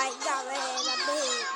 aí, galera,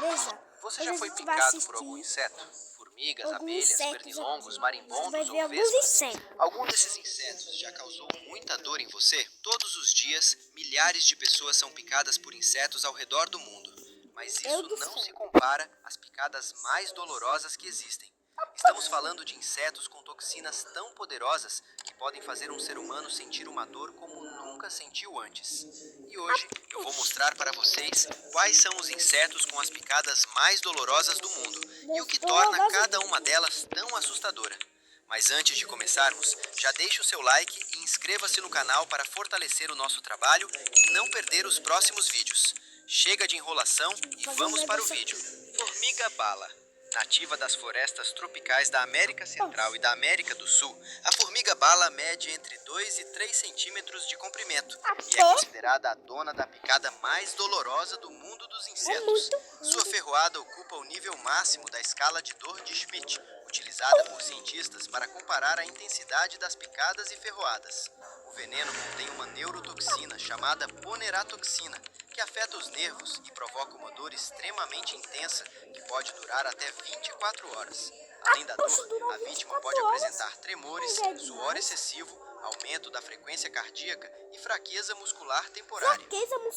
beleza? Você Hoje já a foi gente vai picado por assistir algum inseto? Formigas, alguns abelhas, insetos pernilongos, aqui. marimbondos Vai ver ou alguns vespas? insetos. Algum desses insetos já causou muita dor em você? Todos os dias, milhares de pessoas são picadas por insetos ao redor do mundo. Mas isso não se compara às picadas mais dolorosas que existem. Estamos falando de insetos com toxinas tão poderosas que podem fazer um ser humano sentir uma dor como nunca sentiu antes. E hoje eu vou mostrar para vocês quais são os insetos com as picadas mais dolorosas do mundo e o que torna cada uma delas tão assustadora. Mas antes de começarmos, já deixe o seu like e inscreva-se no canal para fortalecer o nosso trabalho e não perder os próximos vídeos. Chega de enrolação e vamos para o vídeo. Formiga bala. Nativa das florestas tropicais da América Central e da América do Sul, a formiga bala mede entre 2 e 3 centímetros de comprimento e é considerada a dona da picada mais dolorosa do mundo dos insetos. Sua ferroada ocupa o nível máximo da escala de dor de Schmidt, utilizada por cientistas para comparar a intensidade das picadas e ferroadas. O veneno contém uma neurotoxina chamada poneratoxina, que afeta os nervos e provoca uma dor extremamente intensa que pode durar até 24 horas. Além da dor, a vítima pode apresentar tremores, suor excessivo, aumento da frequência cardíaca e fraqueza muscular temporária.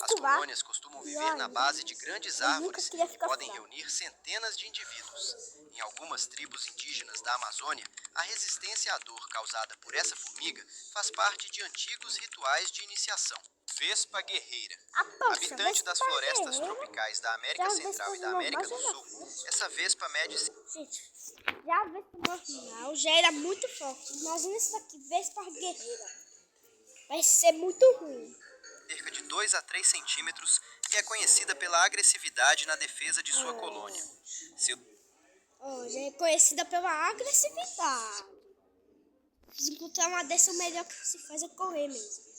As colônias costumam viver na base de grandes árvores e podem reunir centenas de indivíduos. Em algumas tribos indígenas da Amazônia, a resistência à dor causada por essa formiga faz parte de antigos rituais de iniciação. Vespa guerreira. Habitante das florestas tropicais da América Central e da América do Sul, essa vespa mede... Gente, já a vespa normal já era muito forte. Imagina isso aqui, vespa guerreira. Vai ser muito ruim. Cerca de 2 a 3 centímetros e é conhecida pela agressividade na defesa de sua colônia. Já é conhecida pela agressividade. Se encontrar uma dessa, o melhor que se faz é correr mesmo.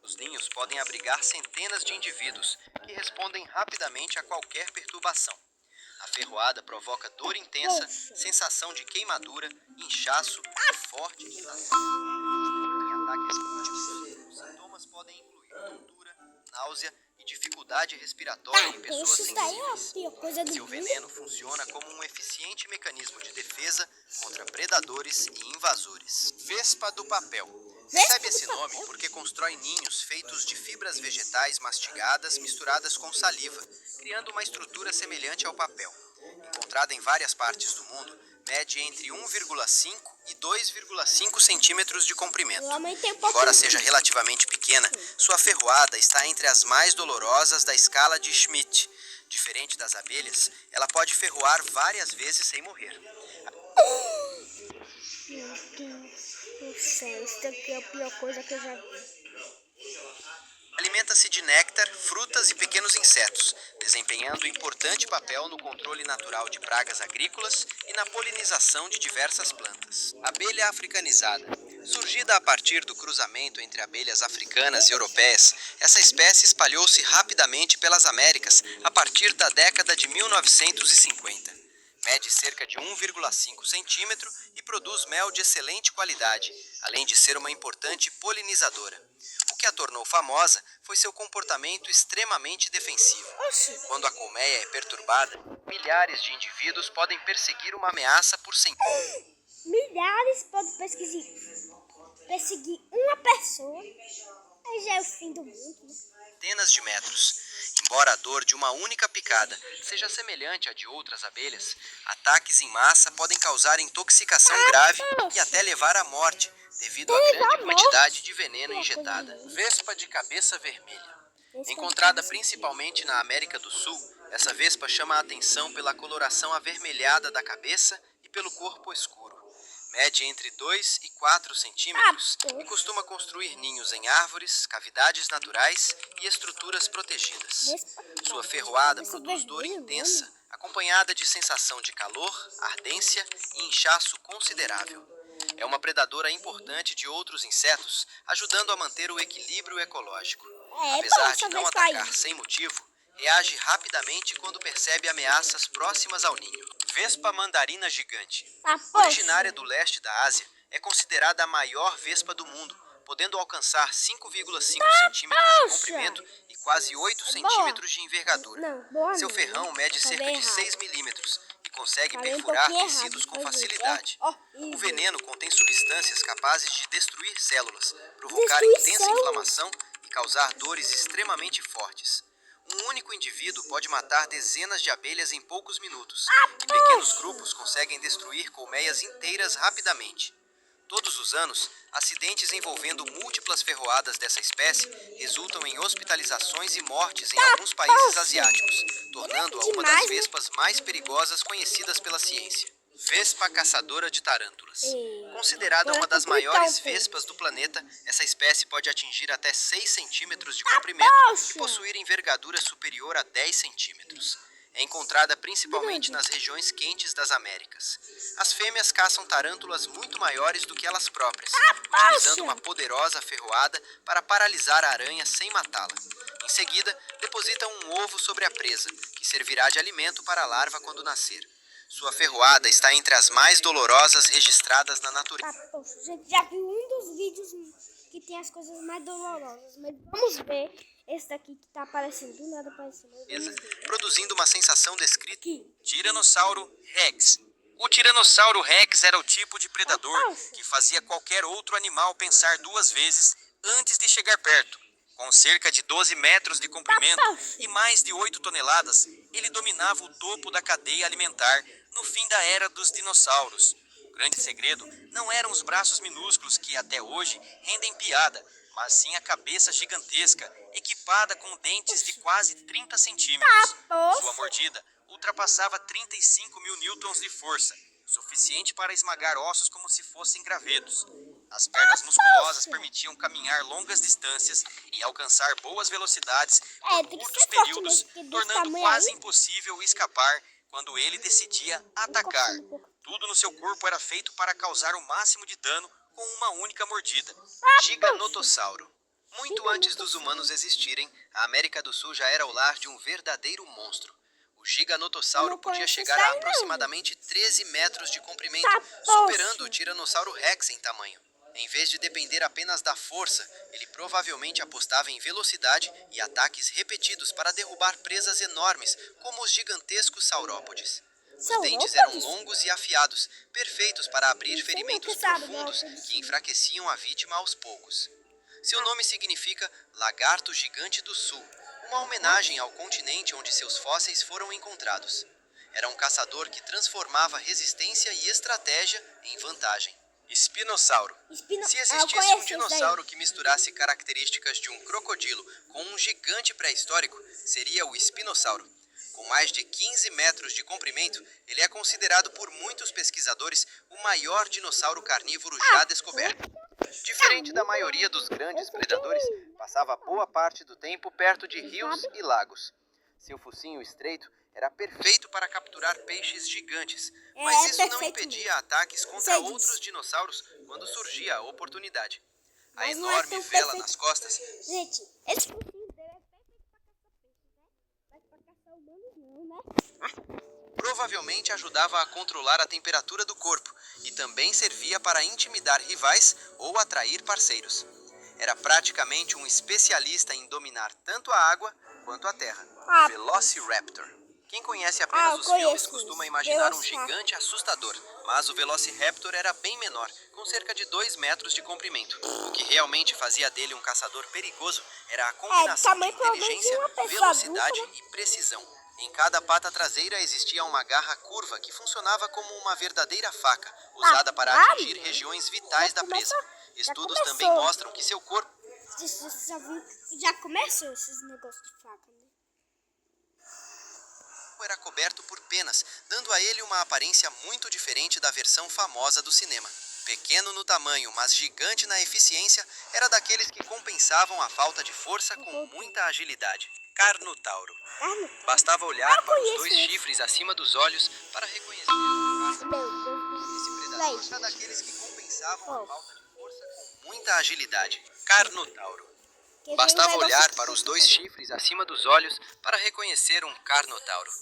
Os ninhos podem abrigar centenas de indivíduos que respondem rapidamente a qualquer perturbação. A ferroada provoca dor intensa, sensação de queimadura, inchaço e forte irritação. Em ataques múltiplos, os sintomas podem incluir tontura, náusea e dificuldade respiratória em pessoas sensíveis. Seu veneno funciona como um eficiente mecanismo de defesa contra predadores e invasores. Vespa do papel. Recebe esse nome porque constrói ninhos feitos de fibras vegetais mastigadas misturadas com saliva, criando uma estrutura semelhante ao papel. Encontrada em várias partes do mundo, mede entre 1,5 e 2,5 centímetros de comprimento. Embora seja relativamente pequena, sua ferroada está entre as mais dolorosas da escala de Schmidt. Diferente das abelhas, ela pode ferroar várias vezes sem morrer. Meu Deus do céu, isso daqui é a pior coisa que eu já vi. Alimenta-se de néctar, frutas e pequenos insetos, desempenhando importante papel no controle natural de pragas agrícolas e na polinização de diversas plantas. Abelha africanizada. Surgida a partir do cruzamento entre abelhas africanas e europeias, essa espécie espalhou-se rapidamente pelas Américas a partir da década de 1950. Mede cerca de 1,5 centímetro e produz mel de excelente qualidade, além de ser uma importante polinizadora. O que a tornou famosa foi seu comportamento extremamente defensivo. Quando a colmeia é perturbada, milhares de indivíduos podem perseguir uma ameaça por centenas. Milhares podem perseguir uma pessoa. Aí já é o fim do mundo, né? Centenas de metros. Embora a dor de uma única picada seja semelhante à de outras abelhas, ataques em massa podem causar intoxicação grave e até levar à morte, devido à grande quantidade de veneno injetada. Vespa de cabeça vermelha. Encontrada principalmente na América do Sul, essa vespa chama a atenção pela coloração avermelhada da cabeça e pelo corpo escuro. Mede entre 2 e 4 centímetros e costuma construir ninhos em árvores, cavidades naturais e estruturas protegidas. Sua ferroada produz dor intensa, acompanhada de sensação de calor, ardência e inchaço considerável. É uma predadora importante de outros insetos, ajudando a manter o equilíbrio ecológico. Apesar de não atacar sem motivo, reage rapidamente quando percebe ameaças próximas ao ninho. Vespa mandarina gigante. Originária do leste da Ásia, é considerada a maior vespa do mundo, podendo alcançar 5,5 centímetros de comprimento e quase 8 centímetros de envergadura. Não, boa Seu não, ferrão né? mede cerca Falei de errado. 6 milímetros e consegue Falei um perfurar pouquinho tecidos errado, com foi, gente. facilidade. Ó, O isso. veneno contém substâncias capazes de destruir células, provocar Destruir intensa células? inflamação e causar dores extremamente fortes. Um único indivíduo pode matar dezenas de abelhas em poucos minutos, e pequenos grupos conseguem destruir colmeias inteiras rapidamente. Todos os anos, acidentes envolvendo múltiplas ferroadas dessa espécie resultam em hospitalizações e mortes em alguns países asiáticos, tornando-a uma das Demais, né? vespas mais perigosas conhecidas pela ciência. Vespa caçadora de tarântulas. Considerada uma das maiores vespas do planeta, essa espécie pode atingir até 6 centímetros de comprimento e possuir envergadura superior a 10 centímetros. É encontrada principalmente nas regiões quentes das Américas. As fêmeas caçam tarântulas muito maiores do que elas próprias, utilizando uma poderosa ferroada para paralisar a aranha sem matá-la. Em seguida, depositam um ovo sobre a presa, que servirá de alimento para a larva quando nascer. Sua ferroada está entre as mais dolorosas registradas na natureza. Poxa, a gente já viu um dos vídeos que tem as coisas mais dolorosas, mas vamos ver esse daqui que tá aparecendo, do nada aparecendo. Produzindo uma sensação descrita. Aqui. Tiranossauro Rex. O Tiranossauro Rex era o tipo de predador que fazia qualquer outro animal pensar duas vezes antes de chegar perto. Com cerca de 12 metros de comprimento e mais de 8 toneladas, ele dominava o topo da cadeia alimentar no fim da era dos dinossauros. O grande segredo não eram os braços minúsculos que até hoje rendem piada, mas sim a cabeça gigantesca, equipada com dentes de quase 30 centímetros. Sua mordida ultrapassava 35 mil newtons de força, suficiente para esmagar ossos como se fossem gravetos. As pernas musculosas permitiam caminhar longas distâncias e alcançar boas velocidades por curtos períodos, tornando quase impossível escapar quando ele decidia atacar. Tudo no seu corpo era feito para causar o máximo de dano com uma única mordida. Giganotossauro. Muito antes dos humanos existirem, a América do Sul já era o lar de um verdadeiro monstro. O Giganotossauro podia chegar a aproximadamente 13 metros de comprimento, superando o Tiranossauro Rex em tamanho. Em vez de depender apenas da força, ele provavelmente apostava em velocidade e ataques repetidos para derrubar presas enormes, como os gigantescos saurópodes. Os dentes eram longos e afiados, perfeitos para abrir ferimentos profundos que enfraqueciam a vítima aos poucos. Seu nome significa Lagarto Gigante do Sul, uma homenagem ao continente onde seus fósseis foram encontrados. Era um caçador que transformava resistência e estratégia em vantagem. Espinossauro. Se existisse um dinossauro que misturasse características de um crocodilo com um gigante pré-histórico, seria o espinossauro. Com mais de 15 metros de comprimento, ele é considerado por muitos pesquisadores o maior dinossauro carnívoro já descoberto. Diferente da maioria dos grandes predadores, passava boa parte do tempo perto de rios e lagos. Seu focinho estreito era perfeito para capturar peixes gigantes, mas isso não impedia ataques contra outros dinossauros quando surgia a oportunidade. A enorme vela nas costas... Gente, esse focinho dele é perfeito pra caçar peixes, né? Mas pra caçar humanos não, né? Provavelmente ajudava a controlar a temperatura do corpo e também servia para intimidar rivais ou atrair parceiros. Era praticamente um especialista em dominar tanto a água quanto a terra. Velociraptor. Quem conhece apenas os filmes costuma imaginar um gigante assustador, mas o Velociraptor era bem menor, com cerca de 2 metros de comprimento. O que realmente fazia dele um caçador perigoso era a combinação de inteligência, velocidade e precisão. Em cada pata traseira existia uma garra curva que funcionava como uma verdadeira faca, usada para atingir regiões vitais da presa. Estudos também mostram que seu corpo... Já começou esses negócios de faca, né? Era coberto por penas, dando a ele uma aparência muito diferente da versão famosa do cinema. Pequeno no tamanho, mas gigante na eficiência, era daqueles que compensavam a falta de força com muita agilidade. Carnotauro. Bastava olhar para os 2 chifres acima dos olhos para reconhecer esse predador era daqueles que compensavam a falta de força com muita agilidade. Carnotauro. Bastava olhar para os 2 chifres acima dos olhos para reconhecer um carnotauro.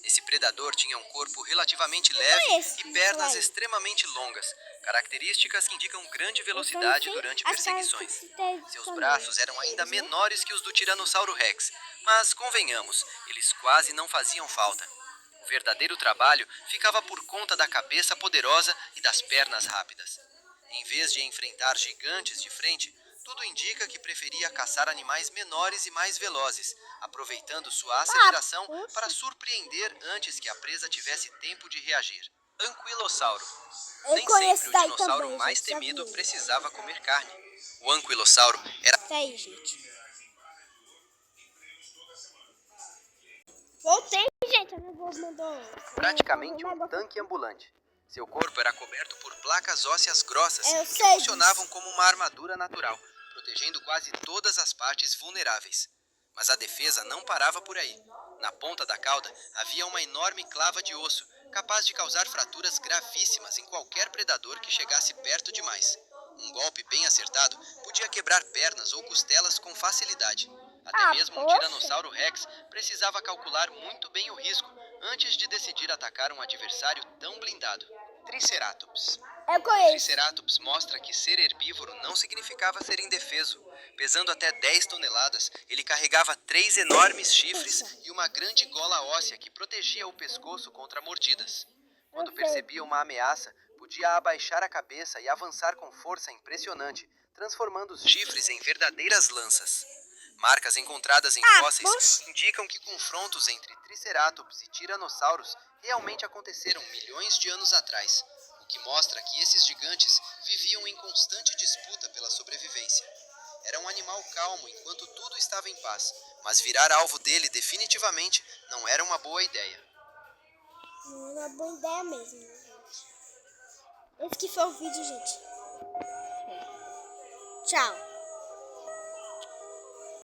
Esse predador tinha um corpo relativamente leve e pernas extremamente longas, características que indicam grande velocidade durante perseguições. Seus braços eram ainda menores que os do Tiranossauro Rex, mas convenhamos, eles quase não faziam falta. O verdadeiro trabalho ficava por conta da cabeça poderosa e das pernas rápidas. Em vez de enfrentar gigantes de frente, tudo indica que preferia caçar animais menores e mais velozes, aproveitando sua aceleração para surpreender antes que a presa tivesse tempo de reagir. Anquilossauro. Nem sempre o dinossauro mais temido precisava comer carne. O anquilossauro era... Tá aí, gente. Voltei, gente. A minha avó mandou. praticamente um tanque ambulante. Seu corpo era coberto por placas ósseas grossas que sei funcionavam como uma armadura natural, protegendo quase todas as partes vulneráveis. Mas a defesa não parava por aí. Na ponta da cauda havia uma enorme clava de osso, capaz de causar fraturas gravíssimas em qualquer predador que chegasse perto demais. Um golpe bem acertado podia quebrar pernas ou costelas com facilidade. Até mesmo um Tiranossauro Rex precisava calcular muito bem o risco antes de decidir atacar um adversário tão blindado. Triceratops. Eu conheço. Triceratops mostra que ser herbívoro não significava ser indefeso. Pesando até 10 toneladas, ele carregava 3 enormes chifres e uma grande gola óssea que protegia o pescoço contra mordidas. Quando percebia uma ameaça, podia abaixar a cabeça e avançar com força impressionante, transformando os chifres em verdadeiras lanças. Marcas encontradas em fósseis indicam que confrontos entre Triceratops e tiranossauros realmente aconteceram milhões de anos atrás, o que mostra que esses gigantes viviam em constante disputa pela sobrevivência. Era um animal calmo enquanto tudo estava em paz, mas virar alvo dele definitivamente não era uma boa ideia. Não é uma boa ideia mesmo, né, gente? Esse que foi o vídeo, gente. Tchau.